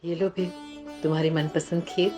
ये लो भी तुम्हारी मनपसंद खीर।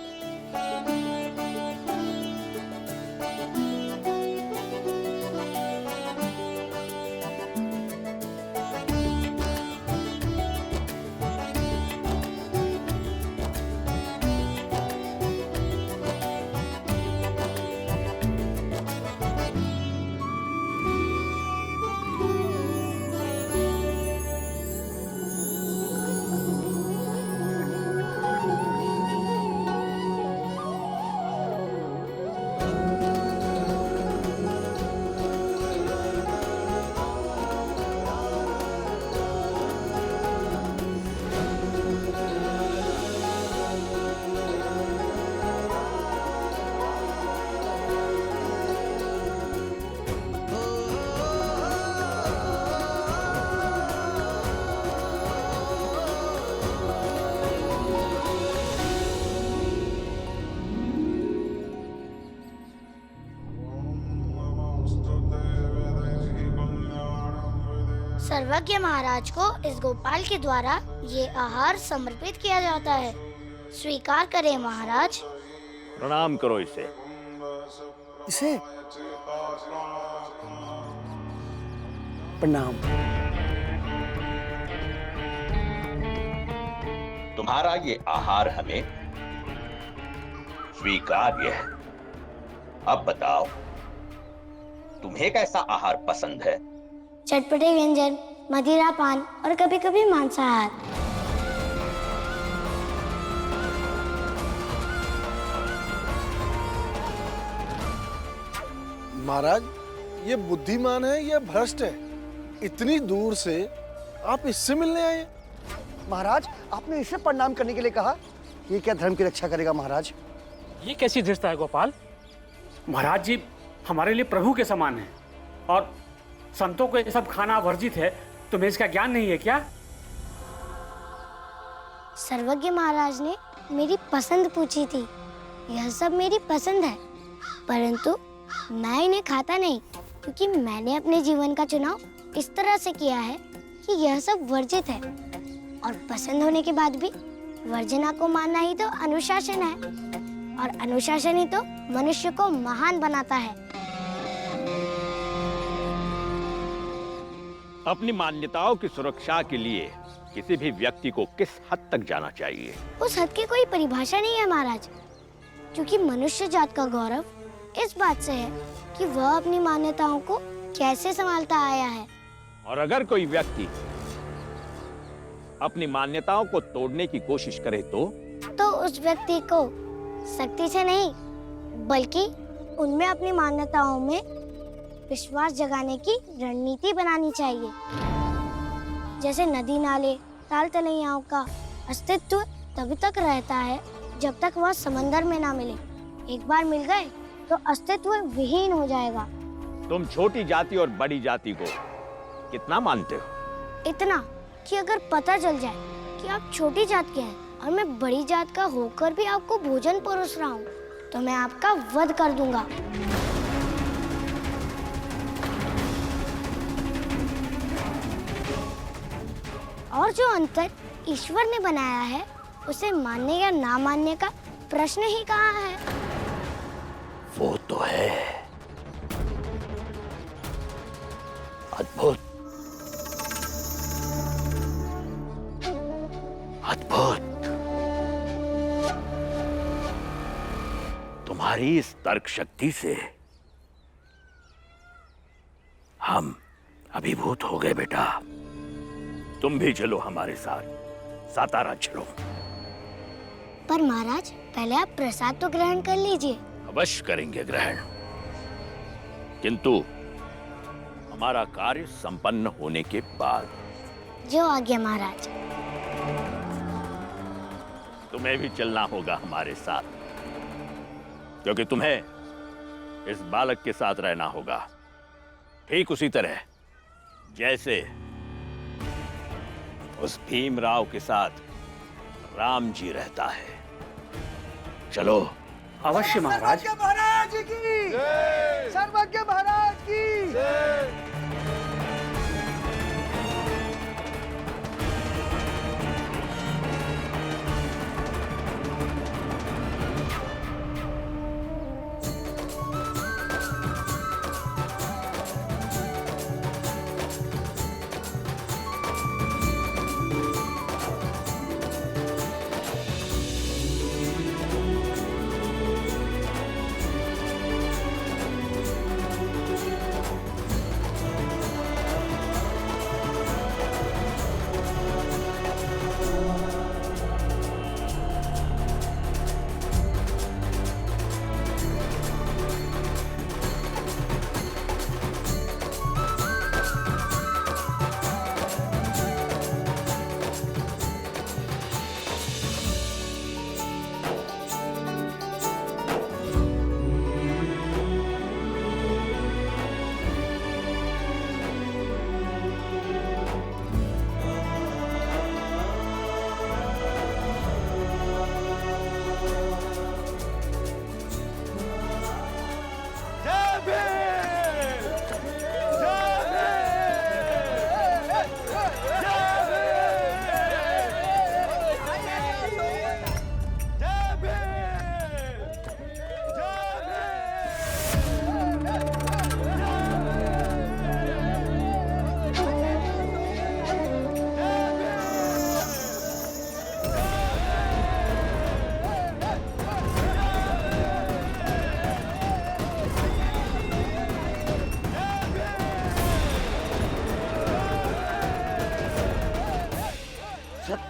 सर्वज्ञ महाराज को इस गोपाल के द्वारा ये आहार समर्पित किया जाता है। स्वीकार करें महाराज। प्रणाम करो इसे। इसे प्रणाम। तुम्हारा ये आहार हमें स्वीकार्य है। अब बताओ, तुम्हें कैसा आहार पसंद है? चटपटे व्यंजन, मदिरा पान और कभी कभी मांसाहार। महाराज, ये बुद्धिमान है या भ्रष्ट है? इतनी दूर से आप इससे मिलने आए? महाराज, आपने इसे प्रणाम करने के लिए कहा। ये क्या धर्म की रक्षा करेगा महाराज? ये कैसी धृष्टता है गोपाल? महाराज जी हमारे लिए प्रभु के समान है और संतों को ये सब खाना वर्जित है। तुम्हें इसका ज्ञान नहीं है क्या? सर्वज्ञ महाराज ने मेरी पसंद पूछी थी। यह सब मेरी पसंद है, परंतु मैं इन्हें खाता नहीं, क्योंकि मैंने अपने जीवन का चुनाव इस तरह से किया है कि यह सब वर्जित है। और पसंद होने के बाद भी वर्जना को मानना ही तो अनुशासन है, और अनुशासन ही तो मनुष्य को महान बनाता है। अपनी मान्यताओं की सुरक्षा के लिए किसी भी व्यक्ति को किस हद तक जाना चाहिए? उस हद की कोई परिभाषा नहीं है महाराज, क्योंकि मनुष्य जात का गौरव इस बात से है कि वह अपनी मान्यताओं को कैसे संभालता आया है। और अगर कोई व्यक्ति अपनी मान्यताओं को तोड़ने की कोशिश करे तो उस व्यक्ति को सख्ती से नहीं, बल्कि उनमें अपनी मान्यताओं में विश्वास जगाने की रणनीति बनानी चाहिए। जैसे नदी नाले ताल तलैयाओं का अस्तित्व तभी तक रहता है जब तक वह समंदर में ना मिले। एक बार मिल गए तो अस्तित्व विहीन हो जाएगा। तुम छोटी जाति और बड़ी जाति को कितना मानते हो? इतना कि अगर पता चल जाए कि आप छोटी जात के हैं और मैं बड़ी जात का होकर भी आपको भोजन परोस रहा हूँ, तो मैं आपका वध कर दूंगा। और जो अंतर ईश्वर ने बनाया है, उसे मानने या ना मानने का प्रश्न ही कहाँ है। वो तो है अद्भुत, अद्भुत। तुम्हारी इस तर्क शक्ति से हम अभिभूत हो गए बेटा। तुम भी चलो हमारे साथ, सातारा चलो। पर महाराज, पहले आप प्रसाद तो ग्रहण कर लीजिए। अवश्य करेंगे ग्रहण, किंतु हमारा कार्य संपन्न होने के बाद। जो आज्ञा महाराज। तुम्हें भी चलना होगा हमारे साथ, क्योंकि तुम्हें इस बालक के साथ रहना होगा, ठीक उसी तरह जैसे उस भीमराव के साथ राम जी रहता है। चलो। अवश्य महाराज। सर्वज्ञ महाराज की जय। सर्वज्ञ महाराज की जय।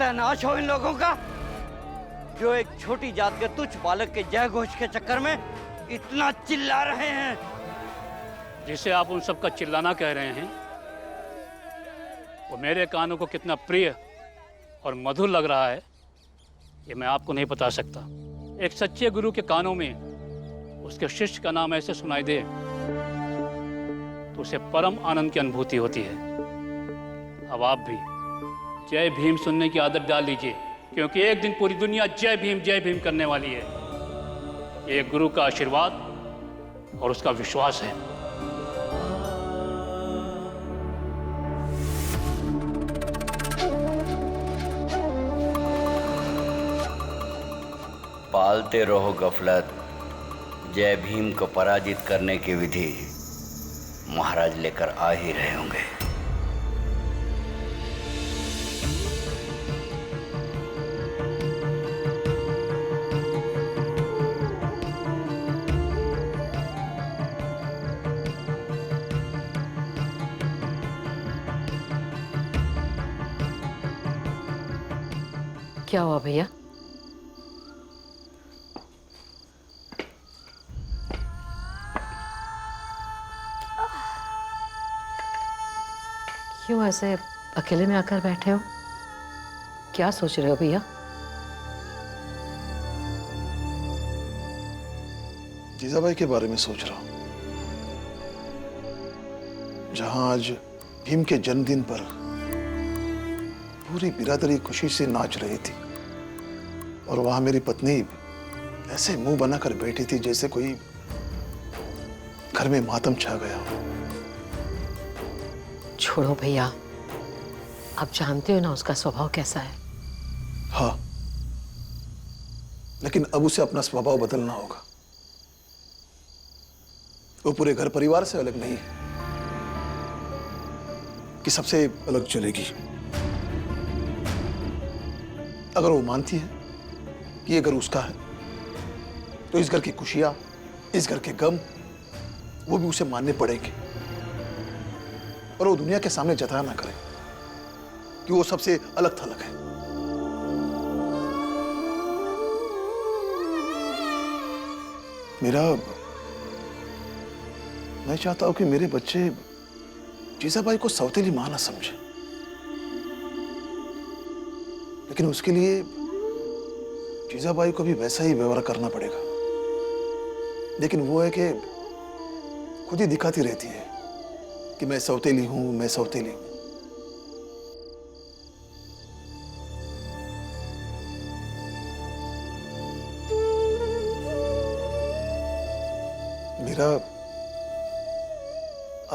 सत्यानाश हो इन लोगों का, जो एक छोटी जात के तुच्छ बालक के जय घोष के चक्कर में इतना चिल्ला रहे हैं। जिसे आप उन सबका चिल्लाना कह रहे हैं, वो मेरे कानों को कितना प्रिय और मधुर लग रहा है, ये मैं आपको नहीं बता सकता। एक सच्चे गुरु के कानों में उसके शिष्य का नाम ऐसे सुनाई दे तो उसे परम आनंद की अनुभूति होती है। अब आप भी जय भीम सुनने की आदत डाल लीजिए, क्योंकि एक दिन पूरी दुनिया जय भीम करने वाली है। ये एक गुरु का आशीर्वाद और उसका विश्वास है। पालते रहो गफलत, जय भीम को पराजित करने की विधि महाराज लेकर आ ही रहे होंगे। क्या हुआ भैया? क्यों ऐसे अकेले में आकर बैठे हो? क्या सोच रहे हो भैया? जीजाबाई के बारे में सोच रहा हूं, जहां आज भीम के जन्मदिन पर पूरी बिरादरी खुशी से नाच रही थी और वहां मेरी पत्नी ऐसे मुंह बनाकर बैठी थी जैसे कोई घर में मातम छा गया हो। छोड़ो भैया, आप जानते हो ना उसका स्वभाव कैसा है। हाँ, लेकिन अब उसे अपना स्वभाव बदलना होगा। वो पूरे घर परिवार से अलग नहीं है कि सबसे अलग चलेगी। अगर वो मानती है कि ये घर उसका है, तो इस घर की खुशियां, इस घर के गम, वो भी उसे मानने पड़ेंगे। और वो दुनिया के सामने जताया ना करे कि वो सबसे अलग थलग है। मैं चाहता हूं कि मेरे बच्चे जीजाबाई को सौतेली मां ना समझे, लेकिन उसके लिए जीजाबाई को भी वैसा ही व्यवहार करना पड़ेगा। लेकिन वो है कि खुद ही दिखाती रहती है कि मैं सौतेली हूं, मैं सौतेली हूं। मेरा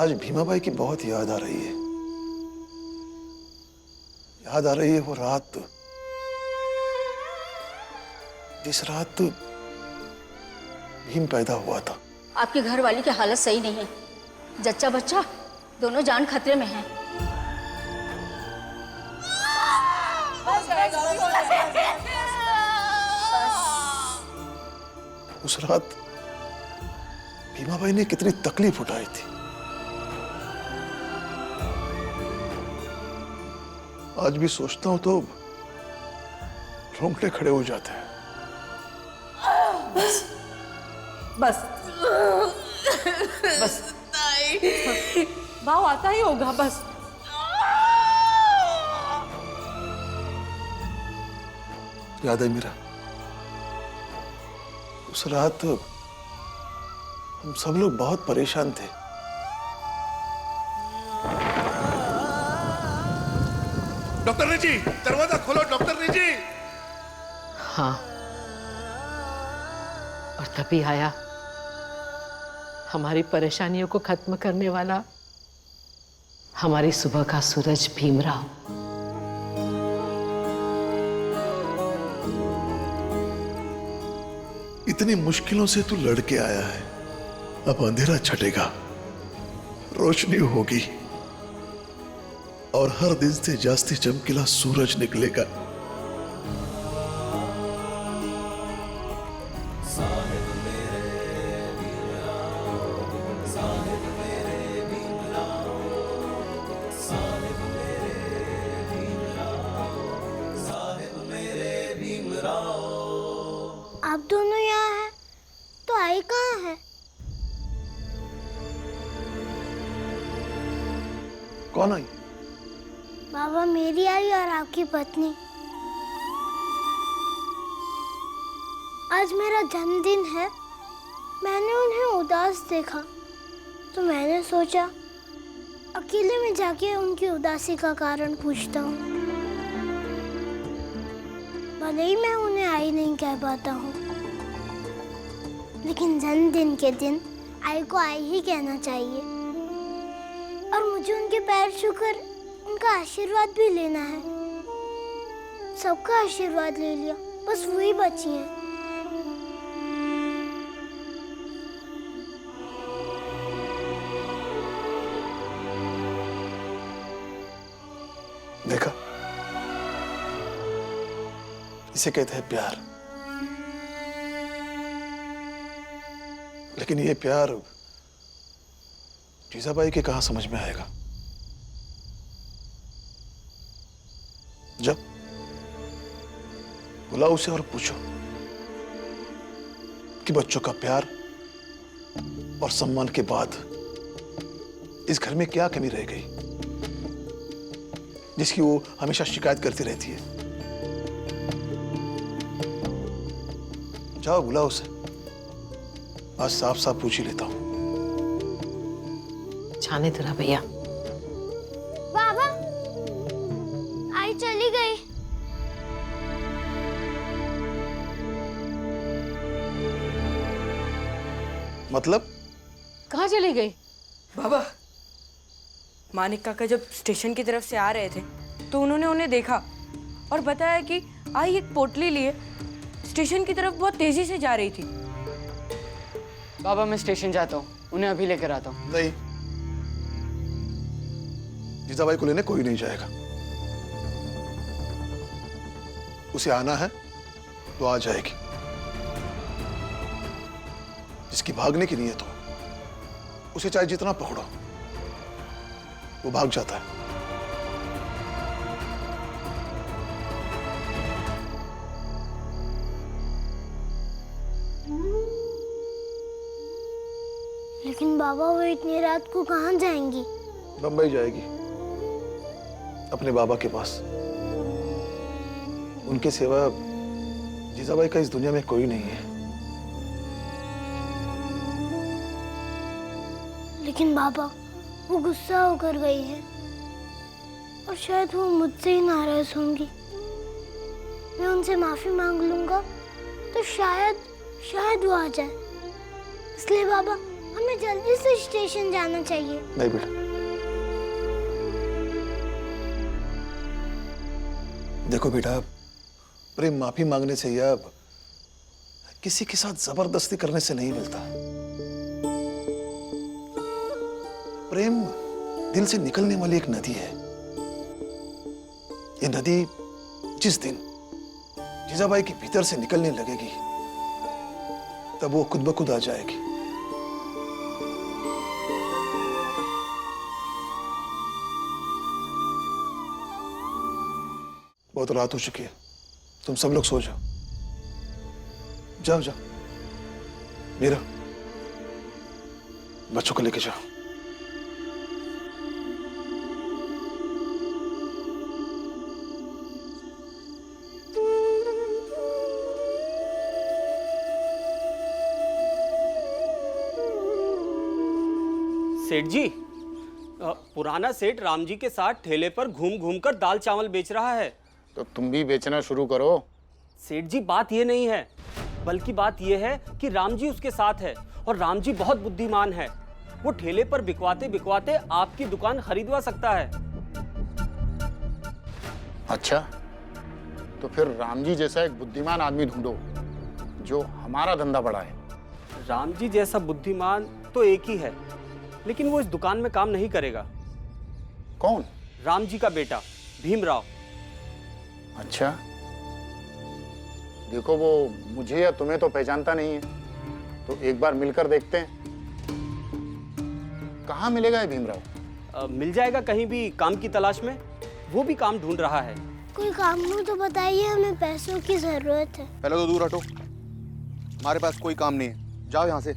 आज भीमाबाई की बहुत याद आ रही है। याद आ रही है वो रात, जिस रात भीम पैदा हुआ था। आपकी घरवाली की हालत सही नहीं है। जच्चा बच्चा दोनों जान खतरे में हैं। उस रात भीमाबाई ने कितनी तकलीफ उठाई थी। आज भी सोचता हूं तो रोंगटे खड़े हो जाते हैं। बस बस भाव आता ही होगा। बस याद है मेरा, उस रात हम सब लोग बहुत परेशान थे। डॉक्टर रिजी, दरवाजा खोलो डॉक्टर रिजी। हाँ, और तभी आया हमारी परेशानियों को खत्म करने वाला हमारी सुबह का सूरज भीमराव। इतनी मुश्किलों से तू लड़के आया है, अब अंधेरा छटेगा, रोशनी होगी और हर दिन से जास्ती चमकीला सूरज निकलेगा। आप दोनों यहाँ हैं, तो आई कहाँ है? कौन आई? बाबा, मेरी आई और आपकी पत्नी। आज मेरा जन्मदिन है। मैंने उन्हें उदास देखा तो मैंने सोचा अकेले में जाके उनकी उदासी का कारण पूछता हूँ। भले ही मैं उन्हें आई नहीं कह पाता हूँ, लेकिन जन्मदिन के दिन आई को आई ही कहना चाहिए। और मुझे उनके पैर छूकर उनका आशीर्वाद भी लेना है। सबका आशीर्वाद ले लिया, बस वही बची हैं। देखा, इसे कहते हैं प्यार। लेकिन ये प्यार जीजाबाई के कहां समझ में आएगा? जब बुलाओ उसे और पूछो कि बच्चों का प्यार और सम्मान के बाद इस घर में क्या कमी रह गई जिसकी वो हमेशा शिकायत करती रहती है। जाओ बुलाओ उसे, आज साफ साफ पूछ ही लेता हूं। जाने दो ना भैया। बाबा, आई चली गई। मतलब? कहाँ चली गई? बाबा, मानिक काका जब स्टेशन की तरफ से आ रहे थे तो उन्होंने उन्हें देखा और बताया कि आई एक पोटली लिए स्टेशन की तरफ बहुत तेजी से जा रही थी। बाबा, मैं स्टेशन जाता हूँ, उन्हें अभी लेकर आता हूँ। नहीं, जीजाबाई को लेने कोई नहीं जाएगा। उसे आना है तो आ जाएगी। जिसकी भागने की नीयत हो उसे चाहे जितना पकड़ो वो भाग जाता है। लेकिन बाबा, वो इतनी रात को कहाँ जाएंगी? बंबई जाएगी, अपने बाबा के पास। उनके सिवा जीजाबाई का इस दुनिया में कोई नहीं है। लेकिन बाबा, वो गुस्सा होकर गई है और शायद वो मुझसे ही नाराज होंगी। मैं उनसे माफी मांग लूंगा तो शायद वो आ जाए। इसलिए बाबा, हमें जल्दी से स्टेशन जाना चाहिए। नहीं बेटा, देखो बेटा, प्रेम माफी मांगने से या किसी के साथ जबरदस्ती करने से नहीं मिलता। प्रेम दिल से निकलने वाली एक नदी है। ये नदी जिस दिन जीजाबाई के भीतर से निकलने लगेगी तब वो खुद ब खुद आ जाएगी। बहुत रात हो चुकी है, तुम सब लोग सो जाओ। जाओ जाओ, मीरा, बच्चों को लेके जाओ। सेठ जी, पुराना सेठ राम जी के साथ ठेले पर घूम घूम कर दाल चावल बेच रहा है। तो तुम भी बेचना शुरू करो। सेठ जी, बात ये नहीं है, बल्कि बात ये है कि राम जी उसके साथ है और राम जी बहुत बुद्धिमान है। वो ठेले पर बिकवाते बिकवाते आपकी दुकान खरीदवा सकता है। अच्छा, तो फिर राम जी जैसा एक बुद्धिमान आदमी ढूंढो जो हमारा धंधा बढ़ाए। राम जी जैसा बुद्धिमान तो एक ही है, लेकिन वो इस दुकान में काम नहीं करेगा। कौन? राम जी का बेटा भीमराव। अच्छा, देखो वो मुझे या तुम्हें तो पहचानता नहीं है, तो एक बार मिलकर देखते हैं। कहाँ मिलेगा ये भीमराव? मिल जाएगा कहीं भी काम की तलाश में। वो भी काम ढूंढ रहा है। कोई काम हो तो बताइए, हमें पैसों की जरूरत है। पहले तो दूर हटो, हमारे पास कोई काम नहीं है, जाओ यहाँ से।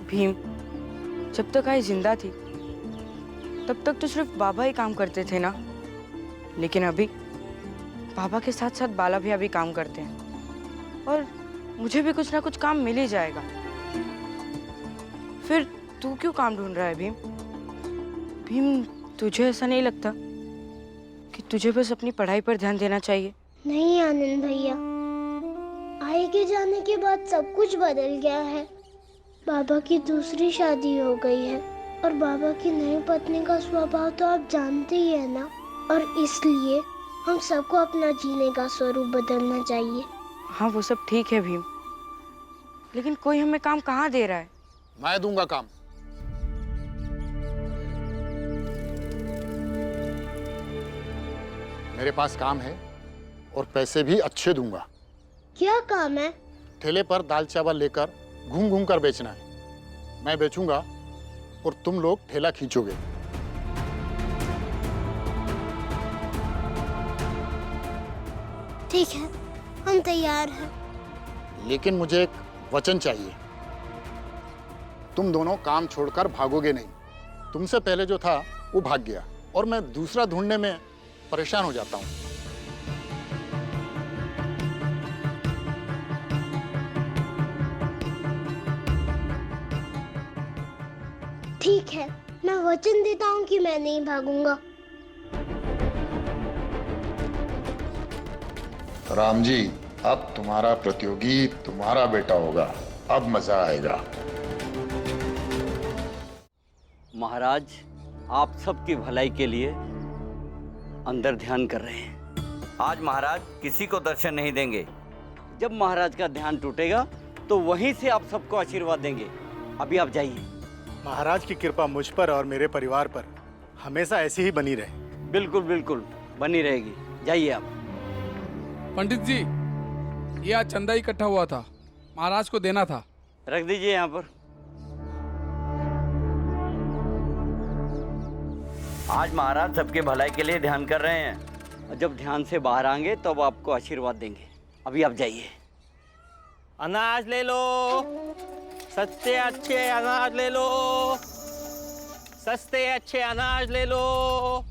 भीम, जब तक आई जिंदा थी तब तक तो सिर्फ बाबा ही काम करते थे ना, लेकिन अभी बाबा के साथ साथ बाला भैया भी काम करते हैं और मुझे भी कुछ ना कुछ काम मिल ही जाएगा। फिर तू क्यों काम ढूंढ रहा है भीम? भीम, तुझे ऐसा नहीं लगता कि तुझे बस अपनी पढ़ाई पर ध्यान देना चाहिए? नहीं आनंद भैया, आई के जाने के बाद सब कुछ बदल गया है। बाबा की दूसरी शादी हो गई है और बाबा की नई पत्नी का स्वभाव तो आप जानते ही है ना, और इसलिए हम सबको अपना जीने का स्वरूप बदलना चाहिए। हाँ, वो सब ठीक है भीम, लेकिन कोई हमें काम कहाँ दे रहा है? मैं दूंगा काम। मेरे पास काम है और पैसे भी अच्छे दूंगा। क्या काम है? ठेले पर दाल चावल लेकर घूम घूम कर बेचना है। मैं बेचूंगा और तुम लोग ठेला खींचोगे। ठीक है, हम तैयार हैं। लेकिन मुझे एक वचन चाहिए। तुम दोनों काम छोड़कर भागोगे नहीं। तुमसे पहले जो था वो भाग गया और मैं दूसरा ढूंढने में परेशान हो जाता हूँ। ठीक है, मैं वचन देता हूँ कि मैं नहीं भागूंगा। राम जी, अब तुम्हारा प्रतियोगी तुम्हारा बेटा होगा। अब मजा आएगा। महाराज, आप सबकी भलाई के लिए अंदर ध्यान कर रहे हैं। आज महाराज किसी को दर्शन नहीं देंगे। जब महाराज का ध्यान टूटेगा तो वहीं से आप सबको आशीर्वाद देंगे। अभी आप जाइए। महाराज की कृपा मुझ पर और मेरे परिवार पर हमेशा ऐसी ही बनी रहे। बिल्कुल बिल्कुल बनी रहेगी। जाइए आप। पंडित जी, ये आज चंदा इकट्ठा हुआ था, महाराज को देना था। रख दीजिए यहाँ पर। आज महाराज सबके भलाई के लिए ध्यान कर रहे हैं और जब ध्यान से बाहर आएंगे तब तो आपको आशीर्वाद देंगे। अभी आप जाइए। अनाज ले लो, सस्ते अच्छे अनाज ले लो, सस्ते अच्छे अनाज ले लो।